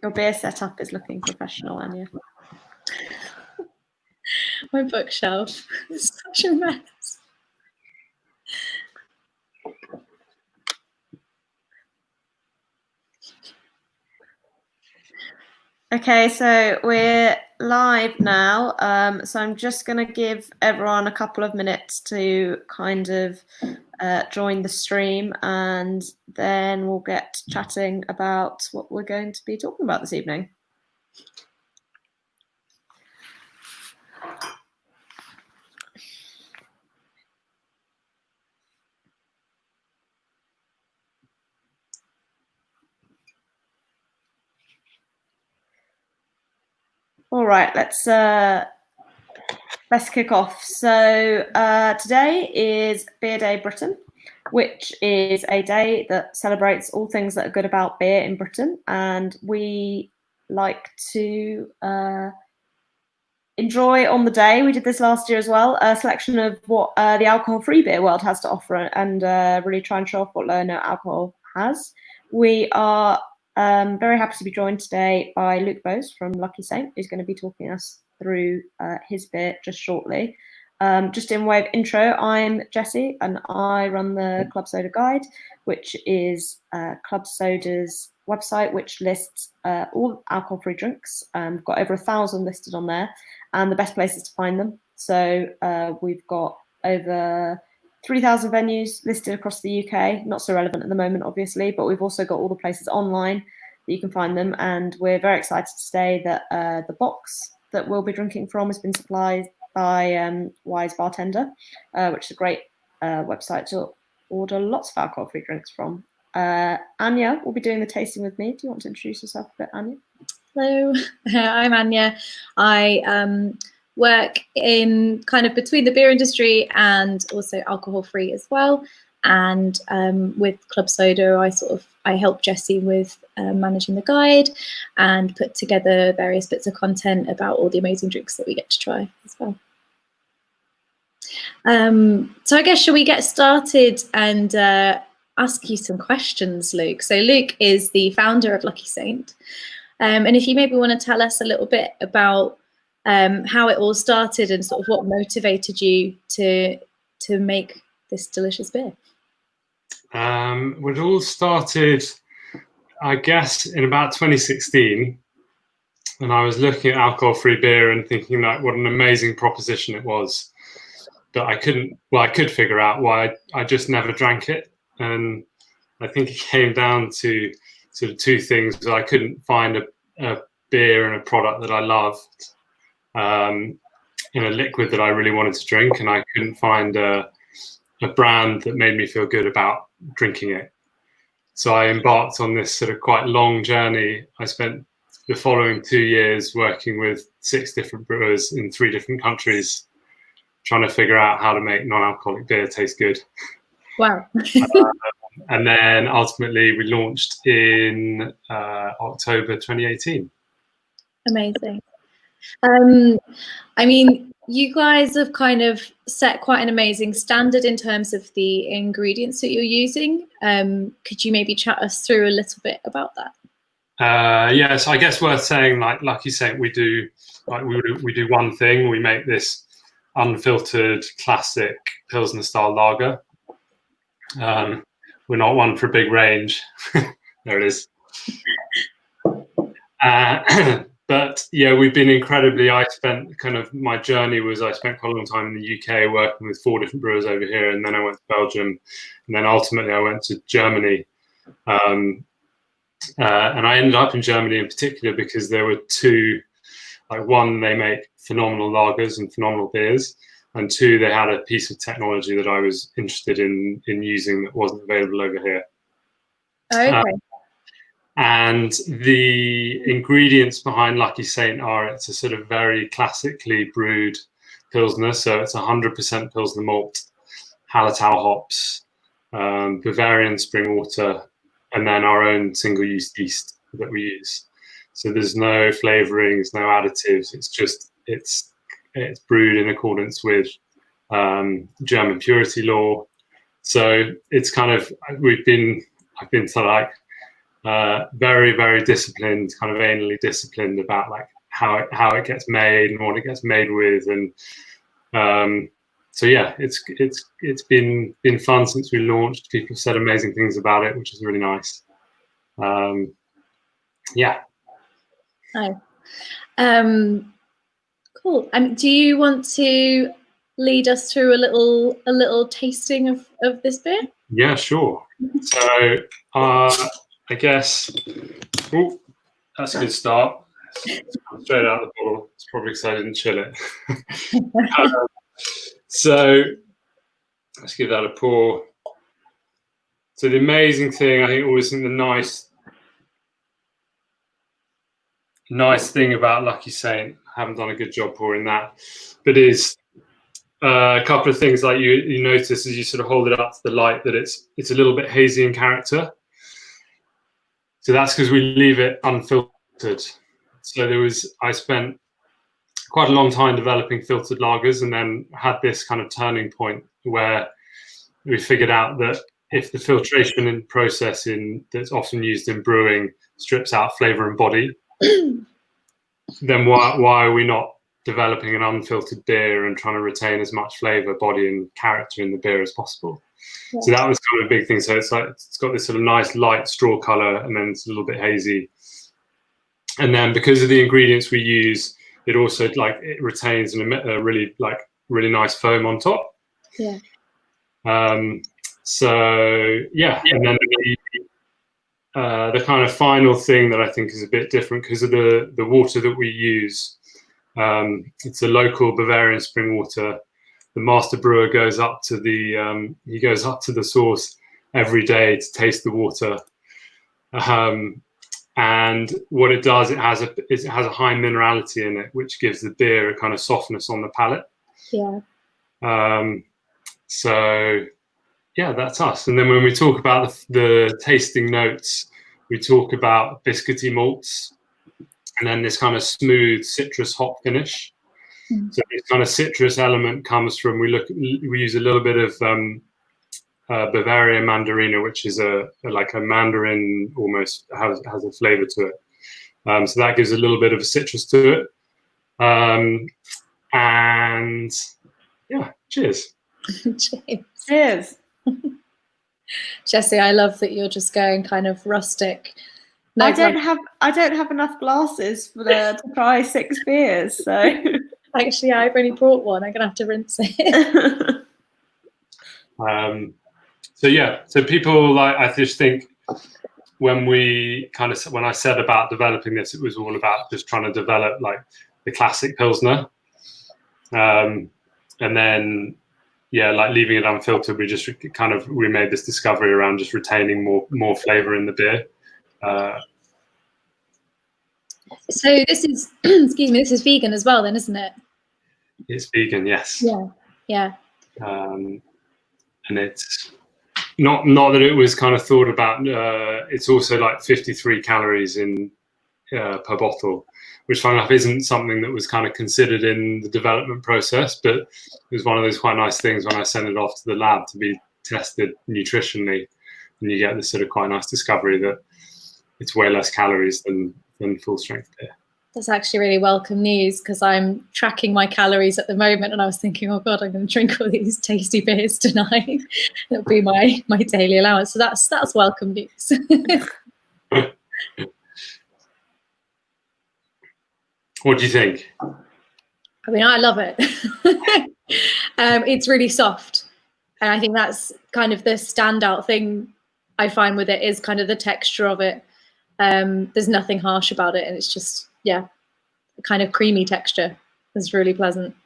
Your beer setup is looking professional, Anja. My bookshelf is such a mess. Okay, so we're live now. So I'm just going to give everyone a couple of minutes to kind of join the stream, and then we'll get chatting about what we're going to be talking about this evening. All right, let's kick off. So today is Beer Day Britain, which is a day that celebrates all things that are good about beer in Britain, and we like to enjoy on the day. We did this last year as well, a selection of what the alcohol-free beer world has to offer, and really try and show off what low and no alcohol has. We are very happy to be joined today by Luke Boase from Lucky Saint, who's going to be talking us through his beer just shortly. Just in way of intro, I'm Jessy, and I run the Clwb Soda Guide, which is Clwb Soda's website, which lists all alcohol-free drinks. We've got over 1,000 listed on there, and the best places to find them. So we've got over 3,000 venues listed across the UK, not so relevant at the moment, obviously, but we've also got all the places online that you can find them. And we're very excited to say that the box that we'll be drinking from has been supplied by Wise Bartender, which is a great website to order lots of alcohol-free drinks from. Anja will be doing the tasting with me. Do you want to introduce yourself a bit, Anja? Hello, I'm Anja. I work in kind of between the beer industry and also alcohol-free as well. And with Clwb Soda, I help Jessy with managing the guide and put together various bits of content about all the amazing drinks that we get to try as well. So I guess, shall we get started and ask you some questions, Luke? So Luke is the founder of Lucky Saint. And if you maybe want to tell us a little bit about how it all started and sort of what motivated you to make this delicious beer. It all started, I guess, in about 2016, and I was looking at alcohol-free beer and thinking like what an amazing proposition it was, but I could figure out why I just never drank it. And I think it came down to sort of two things. I couldn't find a beer and a product that I loved in a liquid that I really wanted to drink, and I couldn't find a brand that made me feel good about drinking it. So I embarked on this sort of quite long journey. I spent the following 2 years working with 6 different brewers in 3 different countries, trying to figure out how to make non-alcoholic beer taste good. Wow. And then ultimately we launched in October 2018. Amazing. I mean, you guys have kind of set quite an amazing standard in terms of the ingredients that you're using. Could you maybe chat us through a little bit about that? Yes, I guess worth saying, like Lucky Saint, we do one thing. We make this unfiltered classic Pilsner-Style Lager. We're not one for a big range. There it is. But yeah, we've been incredibly, I spent my journey was I spent quite a long time in the UK working with 4 different brewers over here, and then I went to Belgium, and then ultimately I went to Germany. And I ended up in Germany in particular because there were 2, like one, they make phenomenal lagers and phenomenal beers, and 2, they had a piece of technology that I was interested in using that wasn't available over here. Okay. And the ingredients behind Lucky Saint are, it's a sort of very classically brewed Pilsner. So it's 100% Pilsner malt, Hallertau hops, Bavarian spring water, and then our own single-use yeast that we use. So there's no flavorings, no additives. It's just, it's brewed in accordance with German purity law. So it's kind of, I've been sort of like Very, very disciplined, kind of anally disciplined about like how it gets made and what it gets made with, and so yeah, it's been fun since we launched. People have said amazing things about it, which is really nice. Yeah. Nice. Cool. And do you want to lead us through a little tasting of this beer? Yeah, sure. So I guess that's a good start. Straight out of the bottle. It's probably because I didn't chill it. So let's give that a pour. So the amazing thing, I think, always think the nice thing about Lucky Saint, I haven't done a good job pouring that, but is a couple of things like you notice as you sort of hold it up to the light that it's a little bit hazy in character. So that's because we leave it unfiltered. So I spent quite a long time developing filtered lagers, and then had this kind of turning point where we figured out that if the filtration and process that's often used in brewing strips out flavor and body, then why are we not developing an unfiltered beer and trying to retain as much flavor, body, and character in the beer as possible? Yeah. So that was kind of a big thing. So it's got this sort of nice light straw color, and then it's a little bit hazy. And then because of the ingredients we use, it also it retains a really nice foam on top. Yeah. So yeah, and then the kind of final thing that I think is a bit different because of the water that we use. It's a local Bavarian spring water. The master brewer goes up to the source every day to taste the water. And what it does, it has a high minerality in it, which gives the beer a kind of softness on the palate. Yeah. So yeah, that's us. And then when we talk about the tasting notes, we talk about biscuity malts, and then this kind of smooth citrus hop finish. So this kind of citrus element comes from we use a little bit of Bavarian mandarina, which is like a mandarin, almost has a flavor to it. So that gives a little bit of a citrus to it. And yeah, cheers. Cheers. Jessy, I love that you're just going kind of rustic. No, I don't have enough glasses to try 6 beers, so actually I've only brought one. I'm gonna have to rinse it. So yeah, so people I just think when I said about developing this, it was all about just trying to develop like the classic Pilsner, and then yeah, like leaving it unfiltered, we made this discovery around just retaining more flavor in the beer. So this is excuse me, this is vegan as well then, isn't it? It's vegan, yes. Yeah. And it's not that it was kind of thought about. It's also like 53 calories in per bottle, which funny enough isn't something that was kind of considered in the development process, but it was one of those quite nice things when I sent it off to the lab to be tested nutritionally, and you get this sort of quite nice discovery that it's way less calories than full strength beer. That's actually really welcome news, because I'm tracking my calories at the moment, and I was thinking, oh God, I'm going to drink all these tasty beers tonight. It'll be my daily allowance. So that's welcome news. What do you think? I mean, I love it. It's really soft, and I think that's kind of the standout thing I find with it is kind of the texture of it. There's nothing harsh about it, and it's just a kind of creamy texture. It's really pleasant.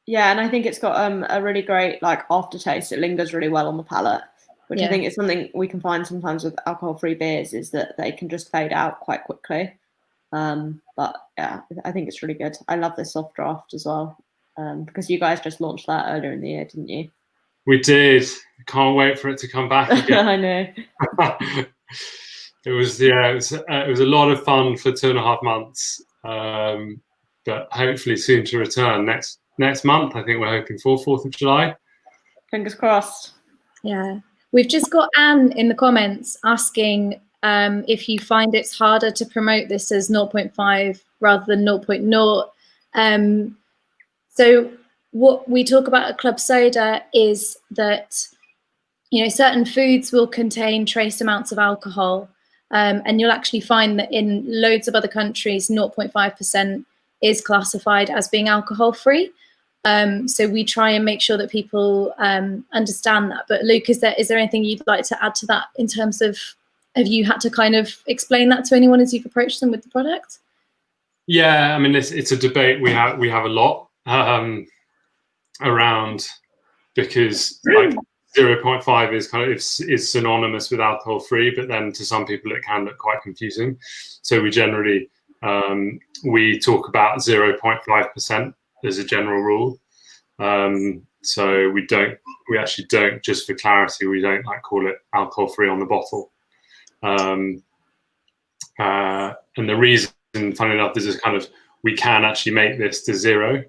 Yeah, and I think it's got a really great like aftertaste. It lingers really well on the palate, which I think is something we can find sometimes with alcohol-free beers, is that they can just fade out quite quickly. But yeah, I think it's really good. I love this soft draft as well, because you guys just launched that earlier in the year, didn't you? We did. Can't wait for it to come back again. I know. It was a lot of fun for 2.5 months, but hopefully soon to return next month. I think we're hoping for 4th of July. Fingers crossed. Yeah, we've just got Anne in the comments asking if you find it's harder to promote this as 0.5 rather than 0.0. So what we talk about at Clwb Soda is that, you know, certain foods will contain trace amounts of alcohol, and you'll actually find that in loads of other countries, 0.5% is classified as being alcohol-free. So we try and make sure that people understand that. But Luke, is there anything you'd like to add to that in terms of, have you had to kind of explain that to anyone as you've approached them with the product? Yeah, I mean, it's a debate we have a lot around, because like 0.5 is kind of is synonymous with alcohol free, but then to some people it can look quite confusing. So we generally we talk about 0.5% as a general rule. So we actually don't, just for clarity, we don't like call it alcohol free on the bottle. And the reason, funny enough, this is kind of, we can actually make this to 0,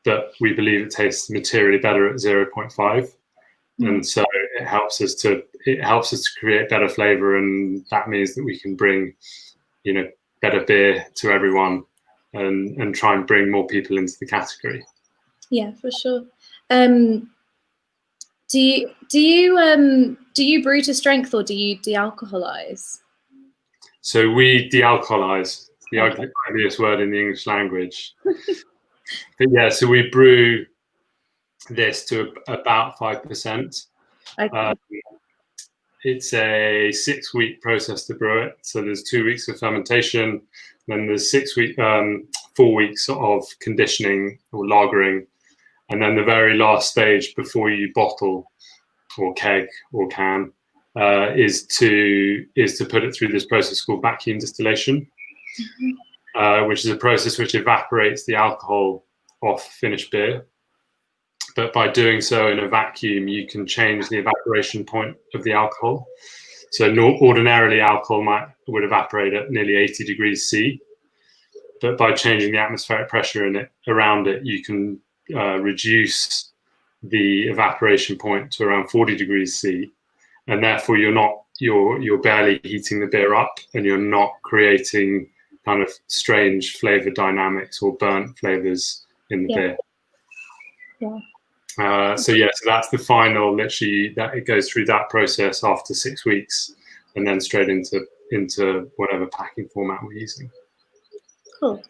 but we believe it tastes materially better at 0.5. And so it helps us to create better flavor, and that means that we can bring, you know, better beer to everyone, and try and bring more people into the category. Yeah, for sure. Do you brew to strength, or do you de-alcoholize? So we de-alcoholize, the ugliest word in the English language. But yeah, so we brew this to about 5%. Okay. It's a 6-week process to brew it. So there's 2 weeks of fermentation, then there's 4 weeks of conditioning or lagering, and then the very last stage before you bottle or keg or can is to put it through this process called vacuum distillation, which is a process which evaporates the alcohol off finished beer. But by doing so in a vacuum, you can change the evaporation point of the alcohol. So ordinarily, alcohol would evaporate at nearly 80 degrees C. But by changing the atmospheric pressure around it, you can reduce the evaporation point to around 40 degrees C. And therefore, you're barely heating the beer up, and you're not creating kind of strange flavor dynamics or burnt flavors in the beer. Yeah. So that's the final, literally, that it goes through that process after 6 weeks, and then straight into whatever packing format we're using. Cool.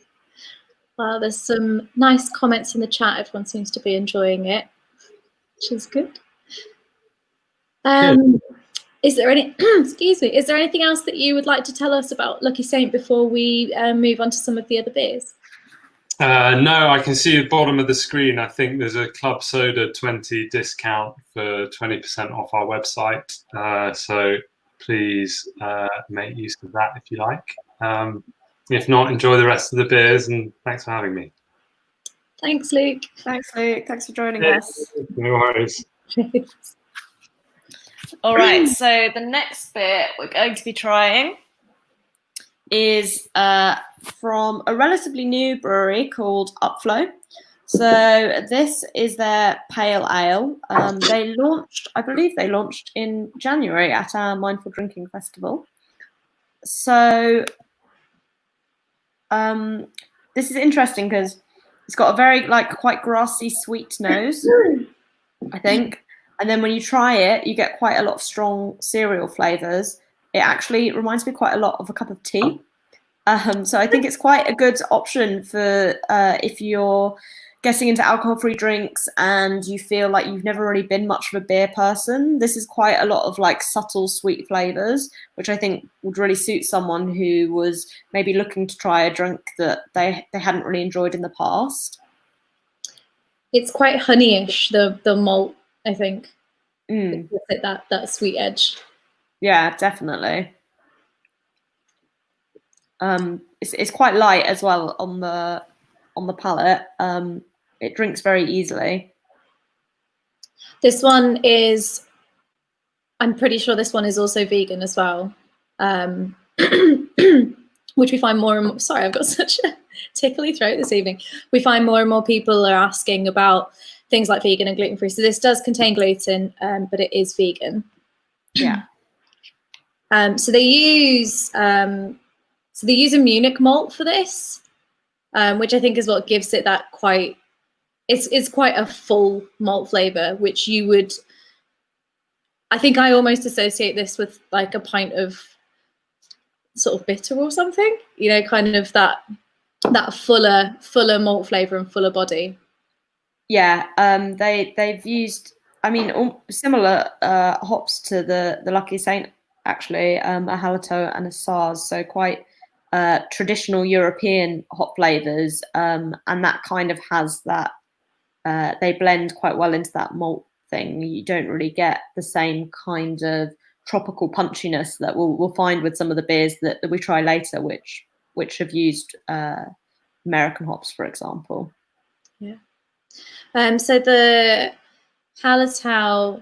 Well, there's some nice comments in the chat. Everyone seems to be enjoying it, which is good. Is there any excuse me, is there anything else that you would like to tell us about Lucky Saint before we move on to some of the other beers? No, I can see at the bottom of the screen, I think there's a Clwb Soda 20 discount for 20% off our website. So please make use of that if you like. If not, enjoy the rest of the beers, and thanks for having me. Thanks, Luke. Thanks, Luke. Thanks for joining us. No worries. All right, so the next beer we're going to be trying is from a relatively new brewery called Upflow. So this is their pale ale. They launched, I believe they launched in January at our Mindful Drinking Festival. So this is interesting because it's got a very quite grassy sweet nose, I think. And then when you try it, you get quite a lot of strong cereal flavors. It actually reminds me quite a lot of a cup of tea. So I think it's quite a good option for if you're getting into alcohol-free drinks and you feel like you've never really been much of a beer person. This is quite a lot of subtle sweet flavors, which I think would really suit someone who was maybe looking to try a drink that they hadn't really enjoyed in the past. It's quite honeyish, the malt, I think. That sweet edge. Yeah, definitely. It's quite light as well on the palate. It drinks very easily. This one is, I'm pretty sure this one is also vegan as well, which we find more and more. Sorry, I've got such a tickly throat this evening. We find more and more people are asking about things like vegan and gluten-free. So this does contain gluten, but it is vegan. Yeah. So they use a Munich malt for this, which I think is what gives it that quite. It's quite a full malt flavor, which you would. I think I almost associate this with like a pint of sort of bitter or something. You know, kind of that fuller malt flavor and fuller body. Yeah, they've used, I mean, similar hops to the Lucky Saint, actually, a Hallertau and a Saaz, so quite traditional European hop flavors, and that kind of has that, they blend quite well into that malt thing. You don't really get the same kind of tropical punchiness that we'll find with some of the beers that we try later, which have used American hops, for example. Yeah. So the Hallertau,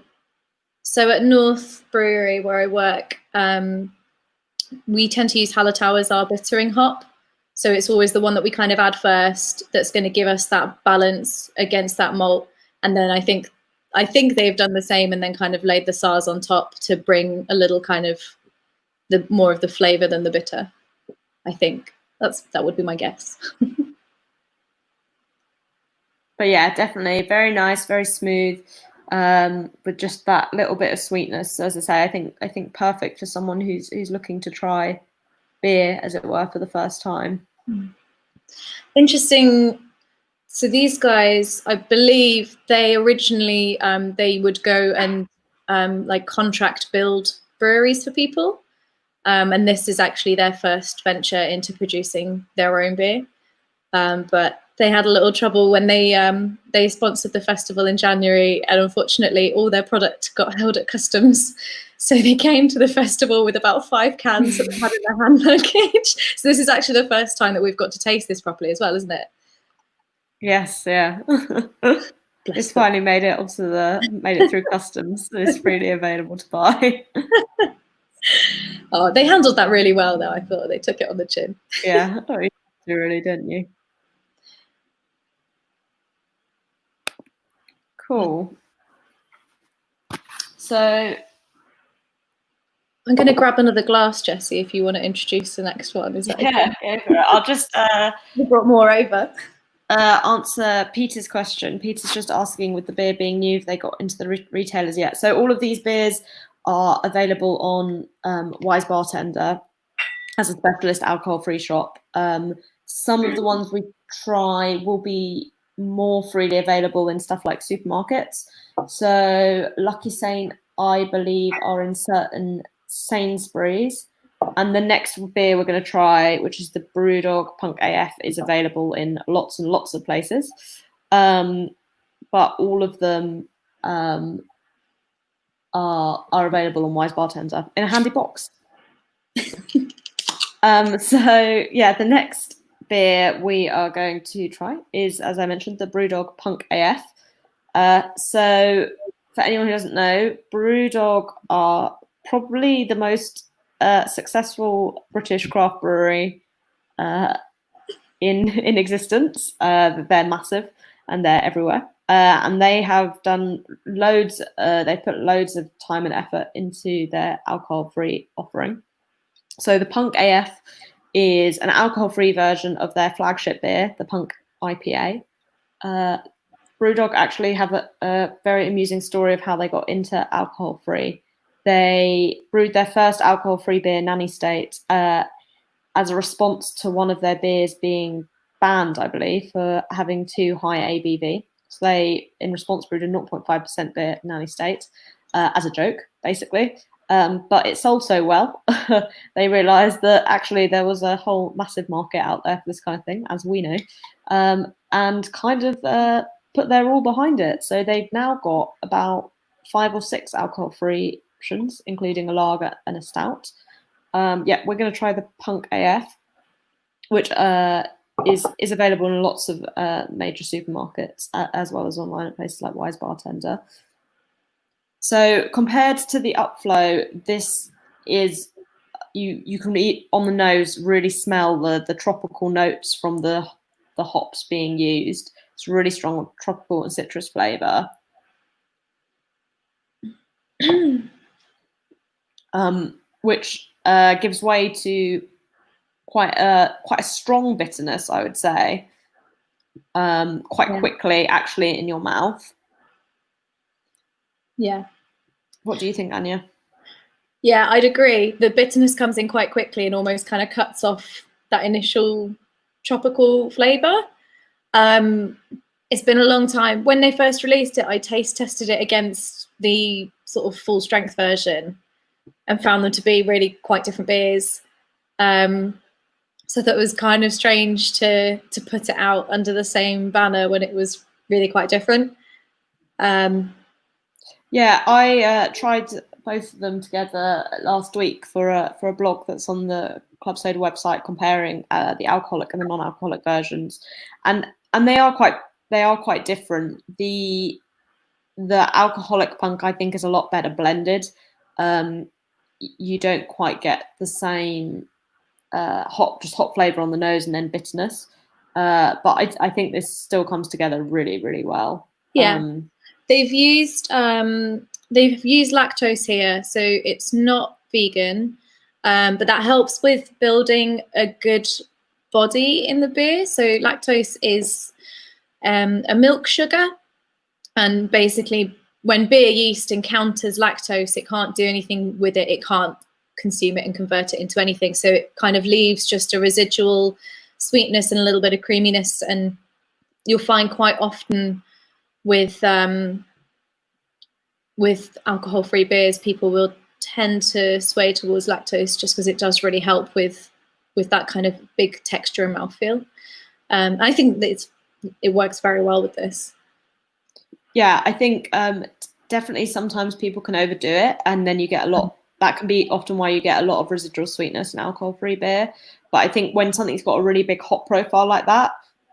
so at North Brewery where I work, we tend to use Hallertau as our bittering hop. So it's always the one that we kind of add first that's going to give us that balance against that malt. And then I think they've done the same and then kind of laid the Saaz on top to bring a little kind of the more of the flavor than the bitter. I think that would be my guess. But yeah, definitely very nice, very smooth, with just that little bit of sweetness. As I say, I think perfect for someone who's looking to try beer, as it were, for the first time. Interesting. So these guys, I believe they originally they would go and like contract build breweries for people, and this is actually their first venture into producing their own beer. But they had a little trouble when they sponsored the festival in January, and unfortunately all their product got held at customs. So they came to the festival with about 5 cans that they had in their hand luggage. So this is actually the first time that we've got to taste this properly as well, isn't it? Yes, yeah. It's finally made it through customs. So it's freely available to buy. Oh, they handled that really well, though. I thought they took it on the chin. Yeah, oh, you really, didn't you? Cool. So I'm going to grab another glass, Jessy, if you want to introduce the next one. Is that yeah, okay? I'll just You brought more over. Answer Peter's question. Peter's just asking, with the beer being new, if they got into the retailers yet. So all of these beers are available on Wise Bartender as a specialist alcohol-free shop. Some of the ones we try will be more freely available in stuff like supermarkets. So Lucky Saint, I believe, are in certain Sainsbury's. And the next beer we're going to try, which is the Brewdog Punk AF, is available in lots and lots of places. But all of them are available on Wise Bartender in a handy box. So yeah, the next beer we are going to try is, as I mentioned, the Brewdog Punk AF. So for anyone who doesn't know, Brewdog are probably the most successful British craft brewery in existence. They're massive and they're everywhere. And they have done loads. They put loads of time and effort into their alcohol-free offering. So the Punk AF is an alcohol-free version of their flagship beer, the Punk IPA. Brewdog actually have a very amusing story of how they got into alcohol-free. They brewed their first alcohol-free beer, Nanny State, as a response to one of their beers being banned, I believe, for having too high ABV. So they, in response, brewed a 0.5% beer, Nanny State, as a joke, basically. But it sold so well, they realised that actually there was a whole massive market out there for this kind of thing, as we know, and kind of put their all behind it. So they've now got about 5 or 6 alcohol-free options, including a lager and a stout. Yeah, we're going to try the Punk AF, which is available in lots of major supermarkets, as well as online at places like Wise Bartender. So compared to the Upflow, this is, you can eat on the nose, really smell the tropical notes from the hops being used. It's really strong tropical and citrus flavour. which gives way to quite a strong bitterness, I would say, quite quickly, actually, in your mouth. Yeah. What do you think, Anja? Yeah, I'd agree. The bitterness comes in quite quickly and almost kind of cuts off that initial tropical flavour. It's been a long time. When they first released it, I taste tested it against the sort of full strength version and found them to be really quite different beers. So that was kind of strange to put it out under the same banner when it was really quite different. Yeah, I tried both of them together last week for a blog that's on the Clwb Soda website, comparing the alcoholic and the non-alcoholic versions, and they are quite different. The alcoholic punk, I think, is a lot better blended. You don't quite get the same hot flavour on the nose and then bitterness. But I think this still comes together really, really well. Yeah. They've used lactose here, so it's not vegan, but that helps with building a good body in the beer. So lactose is a milk sugar, and basically when beer yeast encounters lactose, it can't do anything with it. It can't consume it and convert it into anything. So it kind of leaves just a residual sweetness and a little bit of creaminess. And you'll find quite often with alcohol-free beers, people will tend to sway towards lactose just because it does really help with that kind of big texture and mouthfeel. I think that it works very well with this. Yeah, I think definitely sometimes people can overdo it, and then you get a lot. That can be often why you get a lot of residual sweetness in alcohol-free beer. But I think when something's got a really big hop profile like that,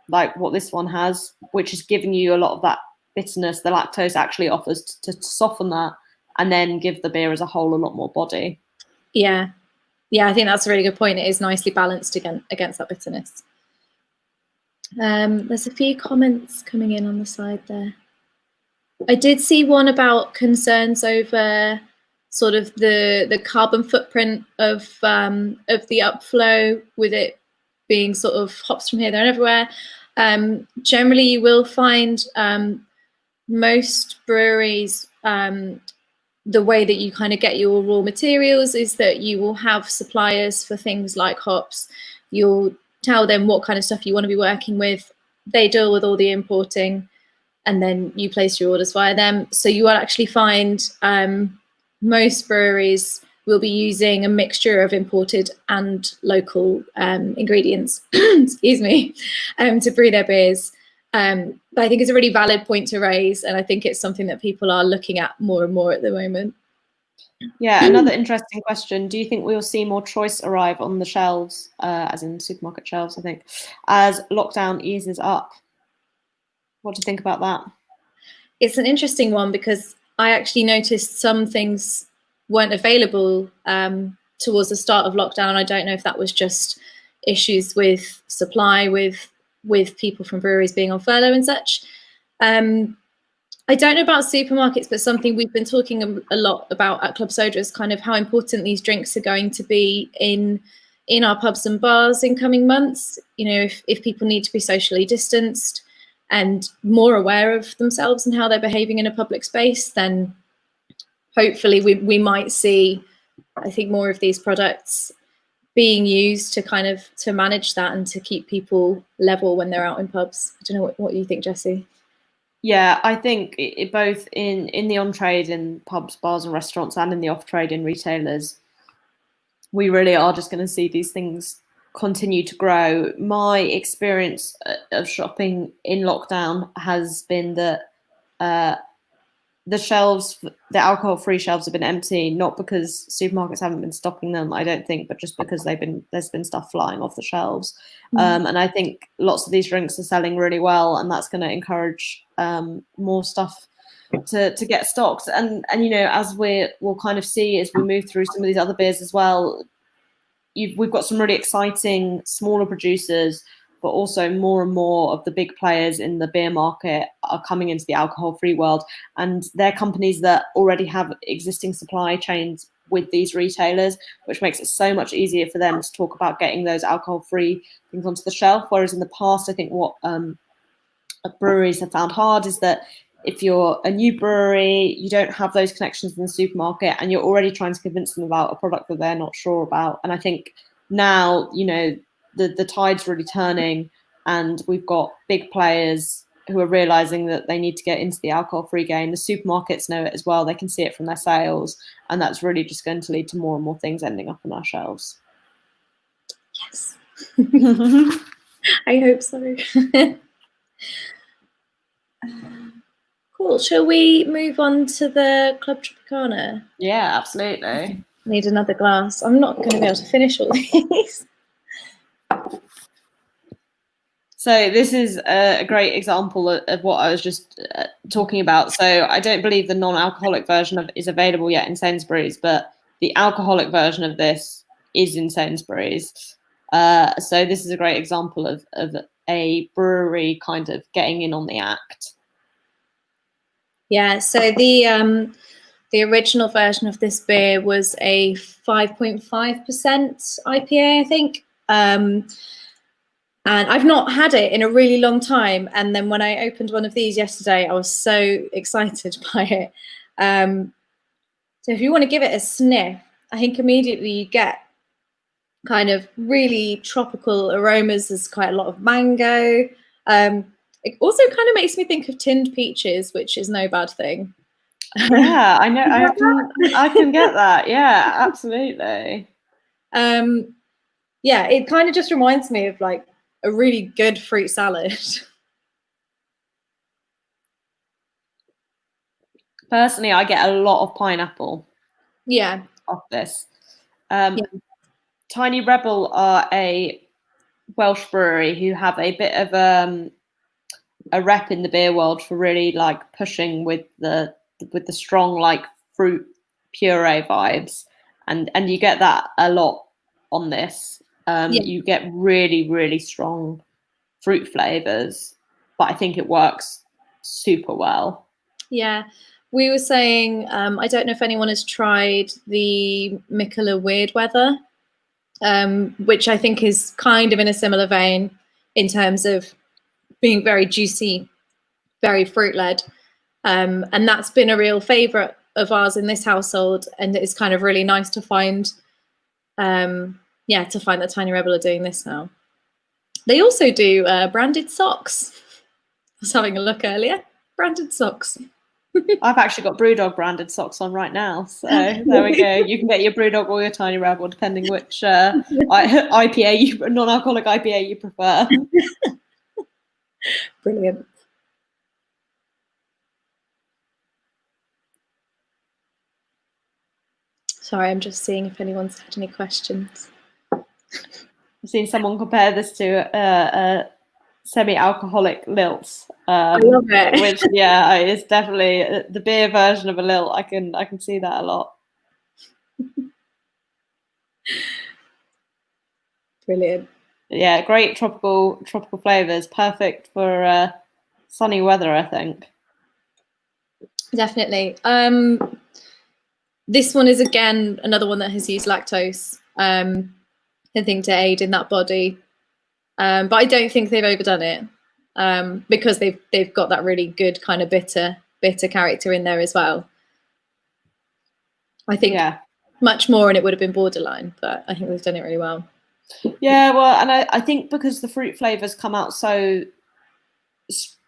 like what this one has, which is giving you a lot of that bitterness, the lactose actually offers to soften that and then give the beer as a whole a lot more body. Yeah, I think that's a really good point. It is nicely balanced against that bitterness. There's a few comments coming in on the side there. I did see one about concerns over sort of the carbon footprint of the upflow, with it being sort of hops from here, there and everywhere. Generally, you will find most breweries, the way that you kind of get your raw materials is that you will have suppliers for things like hops. You'll tell them what kind of stuff you want to be working with. They deal with all the importing, and then you place your orders via them. So you will actually find most breweries will be using a mixture of imported and local ingredients, excuse me, to brew their beers. But I think it's a really valid point to raise, and I think it's something that people are looking at more and more at the moment. Yeah, another interesting question. Do you think we'll see more choice arrive on the shelves, as in supermarket shelves, I think, as lockdown eases up? What do you think about that? It's an interesting one, because I actually noticed some things weren't available towards the start of lockdown. I don't know if that was just issues with supply, with people from breweries being on furlough and such. I don't know about supermarkets, but something we've been talking a lot about at Clwb Soda is kind of how important these drinks are going to be in our pubs and bars in coming months. You know, if people need to be socially distanced and more aware of themselves and how they're behaving in a public space, then hopefully we might see, I think, more of these products being used to kind of to manage that and to keep people level when they're out in pubs. I don't know what you think, Jessy. Yeah, I think it both in the on-trade in pubs, bars and restaurants, and in the off-trade in retailers, we really are just going to see these things continue to grow. My experience of shopping in lockdown has been that the shelves, the alcohol-free shelves, have been empty, not because supermarkets haven't been stocking them, I don't think, but just because there's been stuff flying off the shelves. And I think lots of these drinks are selling really well, and that's going to encourage more stuff to get stocked. And you know, as we'll kind of see as we move through some of these other beers as well, we've got some really exciting smaller producers, but also more and more of the big players in the beer market are coming into the alcohol-free world. And they're companies that already have existing supply chains with these retailers, which makes it so much easier for them to talk about getting those alcohol-free things onto the shelf. Whereas in the past, I think what breweries have found hard is that if you're a new brewery, you don't have those connections in the supermarket, and you're already trying to convince them about a product that they're not sure about. And I think now, you know, the tide's really turning, and we've got big players who are realizing that they need to get into the alcohol-free game. The supermarkets know it as well. They can see it from their sales, and that's really just going to lead to more and more things ending up on our shelves. Yes. I hope so. Cool. Shall we move on to the Clwb TropicaNA? Yeah, absolutely. Need another glass. I'm not going to be able to finish all these. So this is a great example of what I was just talking about. So I don't believe the non-alcoholic version is available yet in Sainsbury's, but the alcoholic version of this is in Sainsbury's. So this is a great example of a brewery kind of getting in on the act. Yeah, so the original version of this beer was a 5.5% IPA, I think. And I've not had it in a really long time. And then when I opened one of these yesterday, I was so excited by it. So if you want to give it a sniff, I think immediately you get kind of really tropical aromas. There's quite a lot of mango. It also kind of makes me think of tinned peaches, which is no bad thing. Yeah, I know. I can get that. Yeah, absolutely. Yeah, it kind of just reminds me of like a really good fruit salad. Personally, I get a lot of pineapple. Yeah. Off this. Tiny Rebel are a Welsh brewery who have a bit of a rep in the beer world for really like pushing with the strong like fruit puree vibes, and you get that a lot on this. You get really strong fruit flavors, but I think it works super well. Yeah, we were saying, I don't know if anyone has tried the Mikkeller Weird Weather, which I think is kind of in a similar vein in terms of being very juicy, very fruit-led. And that's been a real favourite of ours in this household, and it's kind of really nice to find, to find that Tiny Rebel are doing this now. They also do branded socks. I was having a look earlier. Branded socks. I've actually got Brewdog branded socks on right now, so there we go. You can get your Brewdog or your Tiny Rebel, depending which IPA, non-alcoholic IPA you prefer. Brilliant. Sorry, I'm just seeing if anyone's had any questions. I've seen someone compare this to semi-alcoholic lilt. I love it. Which, yeah, is definitely the beer version of a lilt. I can see that a lot. Brilliant. Yeah, great tropical flavors, perfect for sunny weather, I think. Definitely. This one is again another one that has used lactose, I think, to aid in that body. But I don't think they've overdone it, because they've got that really good kind of bitter character in there as well. I think much more and it would have been borderline, but I think they've done it really well. Yeah, well, and I think because the fruit flavors come out so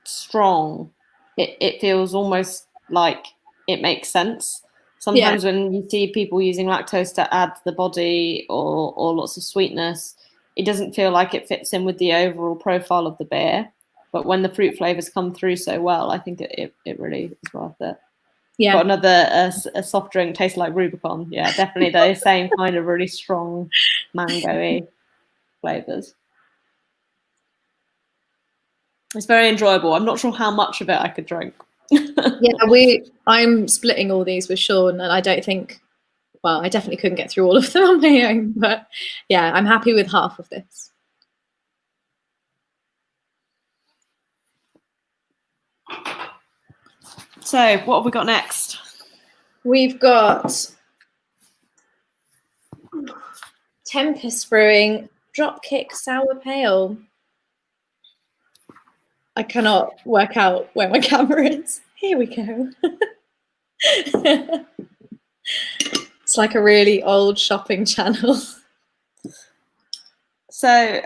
strong, it feels almost like it makes sense. Sometimes when you see people using lactose to add to the body or lots of sweetness, it doesn't feel like it fits in with the overall profile of the beer. But when the fruit flavors come through so well, I think it really is worth it. Yeah. Got another a soft drink tastes like Rubicon. Yeah, definitely those same kind of really strong mango-y flavors. It's very enjoyable. I'm not sure how much of it I could drink. Yeah, I'm splitting all these with Sean, and I don't think, well, I definitely couldn't get through all of them on my own, but yeah, I'm happy with half of this. So what have we got next? We've got Tempest Brewing Dropkick Sour Pale. I cannot work out where my camera is. Here we go. It's like a really old shopping channel. So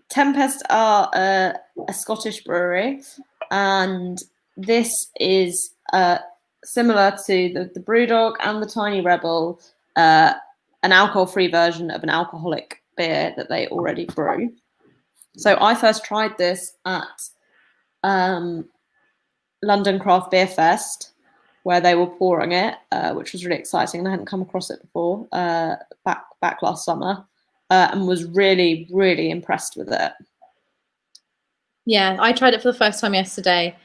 Tempest are a Scottish brewery, and this is similar to the Brewdog and the Tiny Rebel, an alcohol-free version of an alcoholic beer that they already brew. So I first tried this at London Craft Beer Fest, where they were pouring it, which was really exciting. And I hadn't come across it before, back last summer, and was really, really impressed with it. Yeah, I tried it for the first time yesterday,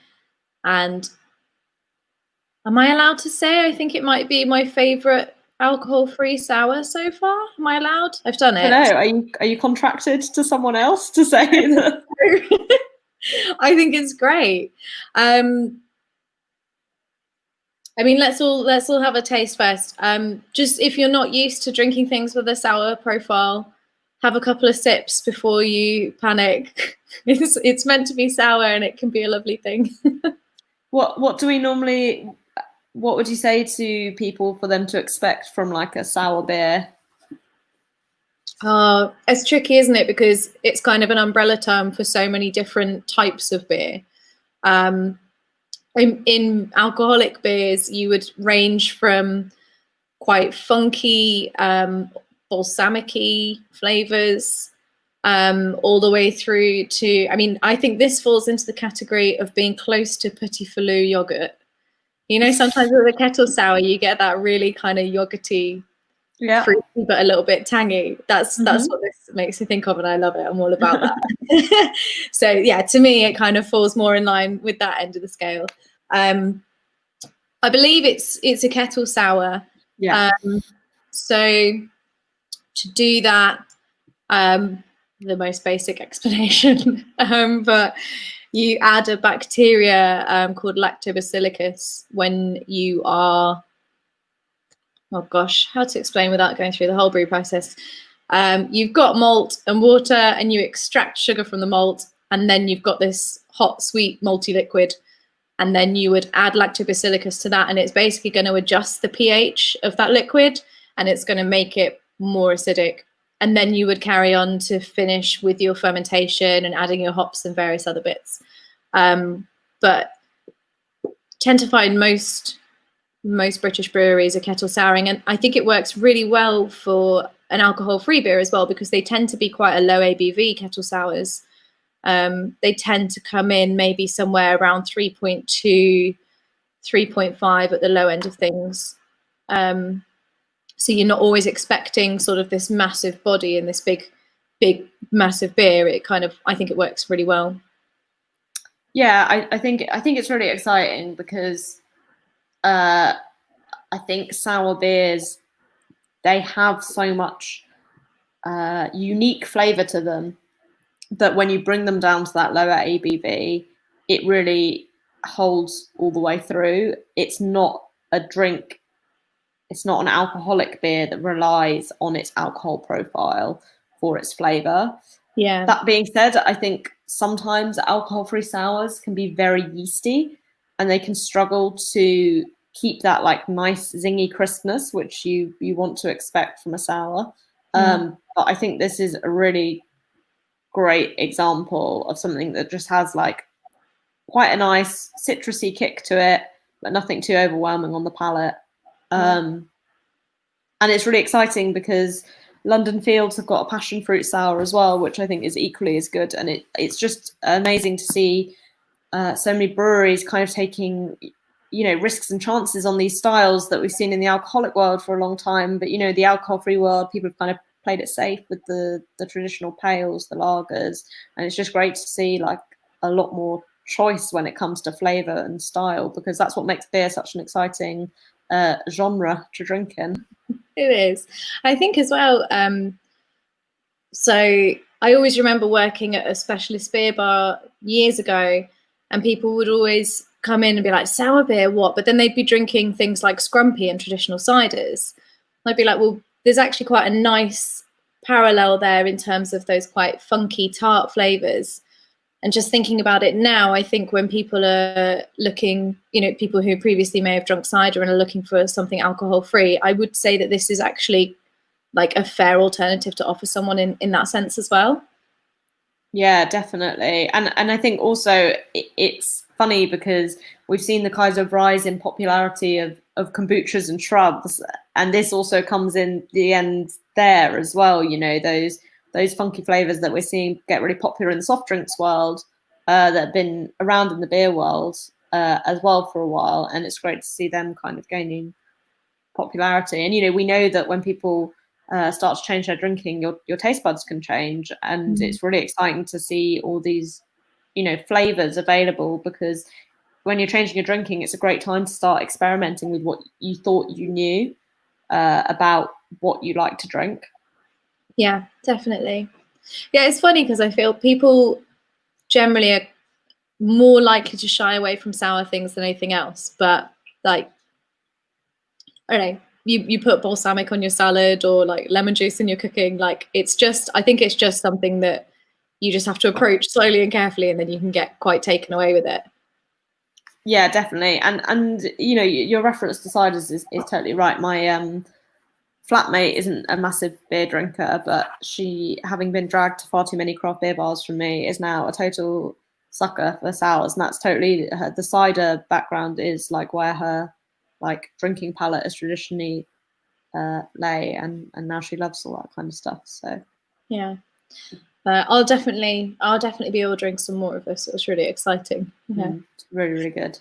and am I allowed to say I think it might be my favourite alcohol-free sour so far? Am I allowed? I've done it. I don't know. Are you contracted to someone else to say that? I think it's great. I mean, let's all have a taste first. Just if you're not used to drinking things with a sour profile, have a couple of sips before you panic. It's meant to be sour, and it can be a lovely thing. What do we normally? What would you say to people for them to expect from like a sour beer? It's tricky, isn't it? Because it's kind of an umbrella term for so many different types of beer. In alcoholic beers, you would range from quite funky, balsamic-y flavors, all the way through to, I mean, I think this falls into the category of being close to Petit Filou yogurt. You know, sometimes with a kettle sour, you get that really kind of yogurty, fruity, but a little bit tangy. That's what this makes me think of, and I love it. I'm all about that. So yeah, to me, it kind of falls more in line with that end of the scale. I believe it's a kettle sour. Yeah. So to do that, the most basic explanation, but you add a bacteria called lactobacillus when you are, oh gosh, how to explain without going through the whole brew process. You've got malt and water, and you extract sugar from the malt, and then you've got this hot, sweet, malty liquid, and then you would add lactobacillus to that, and it's basically going to adjust the pH of that liquid, and it's going to make it more acidic. And then you would carry on to finish with your fermentation and adding your hops and various other bits. But tend to find most British breweries are kettle souring, and I think it works really well for an alcohol-free beer as well, because they tend to be quite a low ABV kettle sours. They tend to come in maybe somewhere around 3.2, 3.5 at the low end of things. So you're not always expecting sort of this massive body and this big, massive beer. It kind of, I think it works really well. Yeah, I think it's really exciting because I think sour beers, they have so much unique flavour to them that when you bring them down to that lower ABV, it really holds all the way through. It's not a drink. It's not an alcoholic beer that relies on its alcohol profile for its flavour. Yeah. That being said, I think sometimes alcohol-free sours can be very yeasty, and they can struggle to keep that like nice zingy crispness, which you want to expect from a sour. But I think this is a really great example of something that just has like quite a nice citrusy kick to it, but nothing too overwhelming on the palate. And it's really exciting because London Fields have got a passion fruit sour as well, which I think is equally as good. And it's just amazing to see so many breweries kind of taking, risks and chances on these styles that we've seen in the alcoholic world for a long time. But, the alcohol-free world, people have kind of played it safe with the traditional pales, the lagers. And it's just great to see like a lot more choice when it comes to flavour and style, because that's what makes beer such an exciting genre to drink in. It is. I think as well, so I always remember working at a specialist beer bar years ago, and people would always come in and be like, sour beer, what? But then they'd be drinking things like scrumpy and traditional ciders. I'd be like, well, there's actually quite a nice parallel there in terms of those quite funky tart flavors. And just thinking about it now, I think when people are looking, people who previously may have drunk cider and are looking for something alcohol free, I would say that this is actually like a fair alternative to offer someone in that sense as well. Yeah, definitely. And I think also it's funny because we've seen the kind of rise in popularity of kombuchas and shrubs, and this also comes in the end there as well. Those funky flavors that we're seeing get really popular in the soft drinks world, that have been around in the beer world as well for a while, and it's great to see them kind of gaining popularity. And we know that when people start to change their drinking, your taste buds can change, and it's really exciting to see all these flavors available, because when you're changing your drinking, it's a great time to start experimenting with what you thought you knew about what you like to drink. Yeah, definitely. Yeah, it's funny because I feel people generally are more likely to shy away from sour things than anything else, but like, I don't know, you put balsamic on your salad or like lemon juice in your cooking, like I think it's just something that you just have to approach slowly and carefully, and then you can get quite taken away with it. Yeah, definitely. And your reference to ciders is totally right. My flatmate isn't a massive beer drinker, but she, having been dragged to far too many craft beer bars from me, is now a total sucker for sours, and that's totally the cider background is like where her like drinking palate is traditionally lay, and now she loves all that kind of stuff. So yeah, I'll definitely be ordering some more of this. It was really exciting. Yeah, it's really, really good.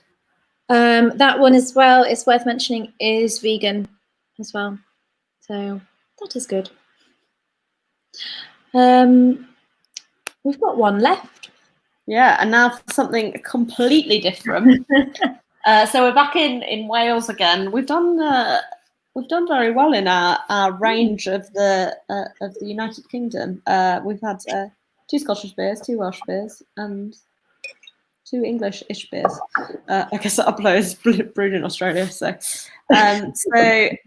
That one as well, it's worth mentioning, is vegan as well, so that is good. We've got one left. Yeah, and now for something completely different. So we're back in Wales again. We've done very well in our range of the United Kingdom. We've had 2 Scottish beers, 2 Welsh beers, and 2 English-ish beers. I guess that applies brewed in Australia. So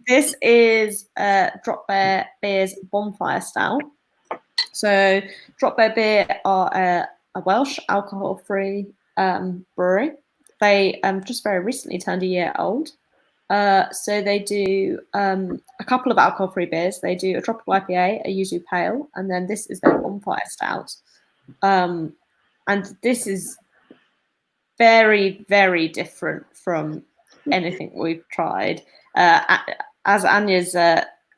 this is Drop Bear Beer's Bonfire Stout. So Drop Bear Beer are a Welsh alcohol-free brewery. They just very recently turned a year old. So they do a couple of alcohol-free beers. They do a tropical IPA, a yuzu pale, and then this is their Bonfire Stout. And this is very, very different from anything we've tried. As Anya's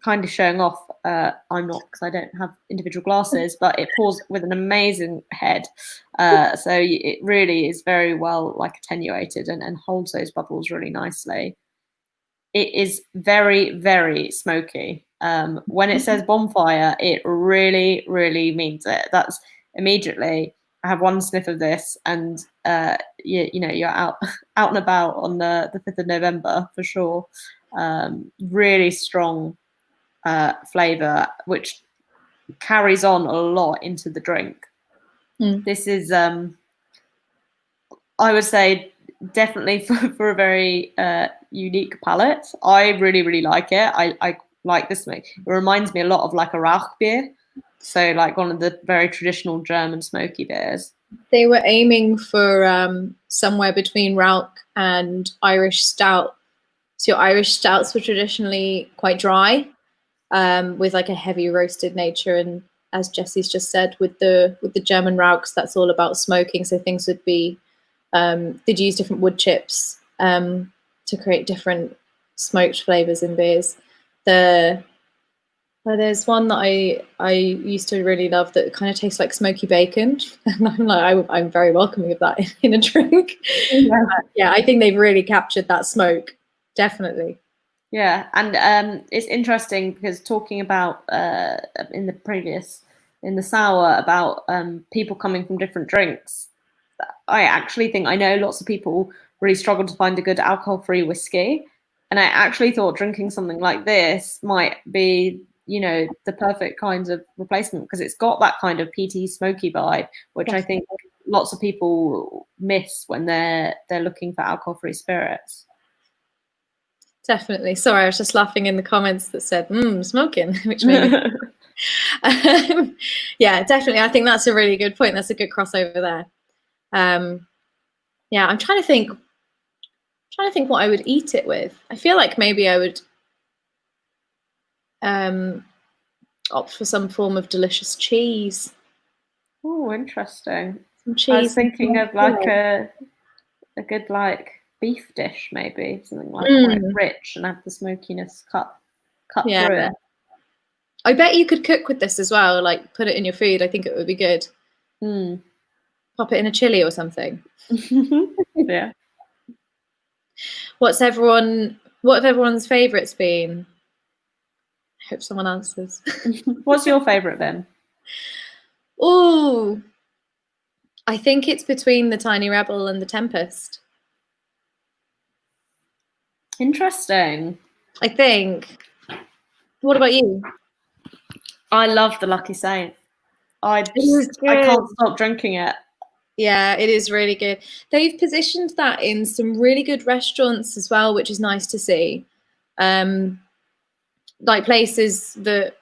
kind of showing off, I'm not, because I don't have individual glasses, but it pours with an amazing head. So it really is very well like attenuated and holds those bubbles really nicely. It is very, very smoky. When it says bonfire, it really, really means it. That's immediately, I have one sniff of this, and you're out and about on the 5th of November for sure. Really strong flavour, which carries on a lot into the drink. This is, I would say, definitely for a very unique palate. I really, really like it. I like this. It reminds me a lot of like a Rauch beer. So like one of the very traditional German smoky beers. They were aiming for somewhere between Rauch and Irish stout. So your Irish stouts were traditionally quite dry, with like a heavy roasted nature, and as Jessy's just said, with the German Rauchs, that's all about smoking. So things would be they'd use different wood chips to create different smoked flavors in beers. There's one that I used to really love that kind of tastes like smoky bacon, and I'm like, I'm very welcoming of that in a drink. Yeah, I think they've really captured that smoke, definitely. Yeah, and it's interesting because talking about in the sour about people coming from different drinks, I actually think I know lots of people really struggle to find a good alcohol-free whiskey, and I actually thought drinking something like this might be, the perfect kind of replacement, because it's got that kind of peaty, smoky vibe, which I think lots of people miss when they're looking for alcohol-free spirits. Definitely. Sorry, I was just laughing in the comments that said smoking, which made me Yeah, definitely. I think that's a really good point. That's a good crossover there. Yeah, I'm trying to think what I would eat it with. I feel like maybe I would opt for some form of delicious cheese. Oh, interesting. Some I was cheese. thinking of like a good like beef dish, maybe something like quite rich and have the smokiness cut through it. I bet you could cook with this as well, like put it in your food. I think it would be good. Pop it in a chili or something. Yeah. What have everyone's favourites been? I hope someone answers. What's your favourite then? Oh, I think it's between the Tiny Rebel and the Tempest. Interesting. I think. What about you? I love the Lucky Saint. I can't stop drinking it. Yeah, it is really good. They've positioned that in some really good restaurants as well, which is nice to see. Like places that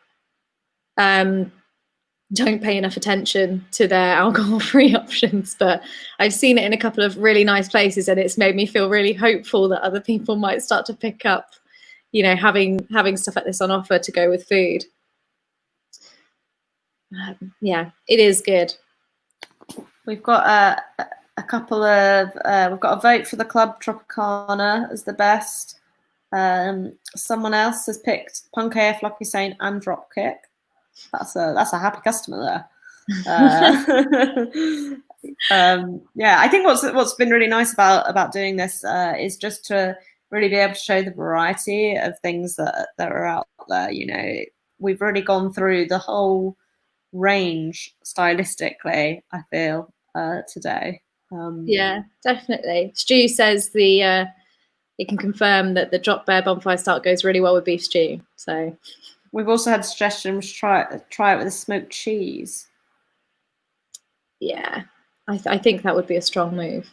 don't pay enough attention to their alcohol-free options, but I've seen it in a couple of really nice places, and it's made me feel really hopeful that other people might start to pick up, you know, having stuff like this on offer to go with food. Yeah, it is good. We've got a couple of we've got a vote for the Clwb TropicaNA as the best. Someone else has picked Punk AF, Lucky Saint, and Dropkick. That's a happy customer there. Yeah, I think what's been really nice about doing this is just to really be able to show the variety of things that are out there. You know, we've really gone through the whole range stylistically, I feel, today. Yeah, definitely. Stu says he can confirm that the Drop Bear Bonfire Stout goes really well with beef stew. So we've also had suggestions try it with a smoked cheese. Yeah, I think that would be a strong move.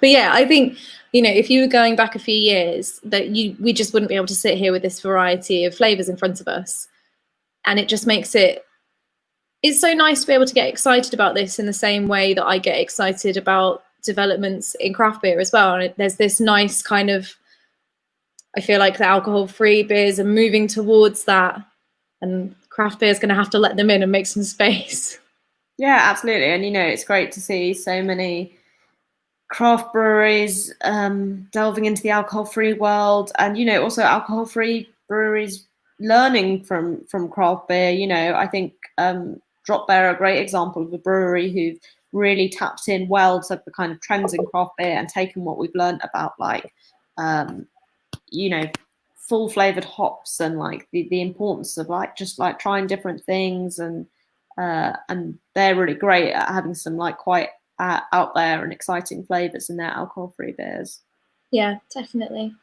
But yeah, I think, you know, if you were going back a few years, that we just wouldn't be able to sit here with this variety of flavors in front of us, and it just makes it's so nice to be able to get excited about this in the same way that I get excited about developments in craft beer as well. And there's this nice kind of, I feel like the alcohol-free beers are moving towards that, and craft beer is going to have to let them in and make some space. Yeah, absolutely. And, you know, it's great to see so many craft breweries delving into the alcohol-free world, and, you know, also alcohol-free breweries learning from craft beer. You know, I think Drop Bear are a great example of a brewery who've really tapped in well to the kind of trends in craft beer and taken what we've learned about, like, you know, full flavored hops and like the importance of like just like trying different things, and they're really great at having some like quite out there and exciting flavors in their alcohol-free beers. Yeah, definitely.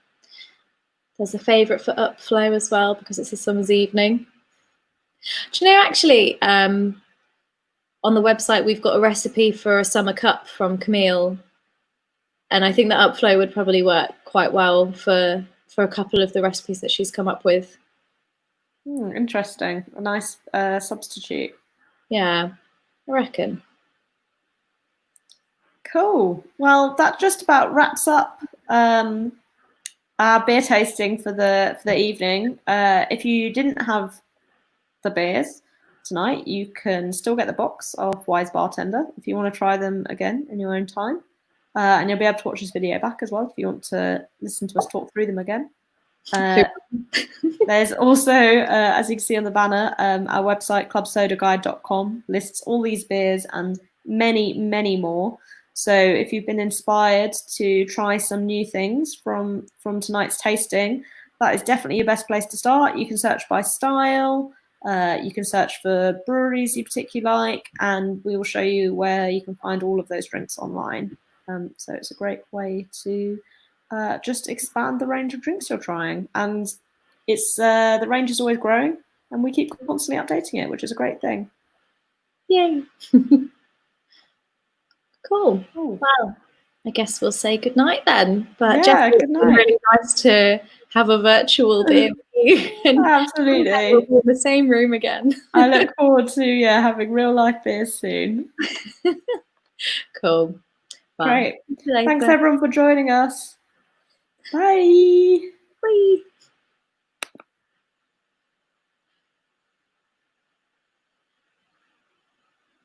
There's a favourite for Upflow as well because it's a summer's evening. Do you know, actually, on the website we've got a recipe for a summer cup from Camille, and I think that Upflow would probably work quite well for a couple of the recipes that she's come up with. Interesting. A nice substitute. Yeah, I reckon. Cool. Well, that just about wraps up our beer tasting for the evening. If you didn't have the beers tonight, you can still get the box of Wise Bartender if you want to try them again in your own time. And you'll be able to watch this video back as well if you want to listen to us talk through them again. There's also, as you can see on the banner, our website, clubsodaguide.com, lists all these beers and many, many more. So if you've been inspired to try some new things from tonight's tasting, that is definitely your best place to start. You can search by style, you can search for breweries you particularly like, and we will show you where you can find all of those drinks online. So it's a great way to just expand the range of drinks you're trying. And it's the range is always growing, and we keep constantly updating it, which is a great thing. Yay. Cool. Well, I guess we'll say goodnight then. But yeah, Jessy, good night. it's really nice to have a virtual beer with you. And Absolutely. we'll be in the same room again. I look forward to having real life beers soon. Cool. Well, Great. Thanks everyone for joining us. Bye. Bye.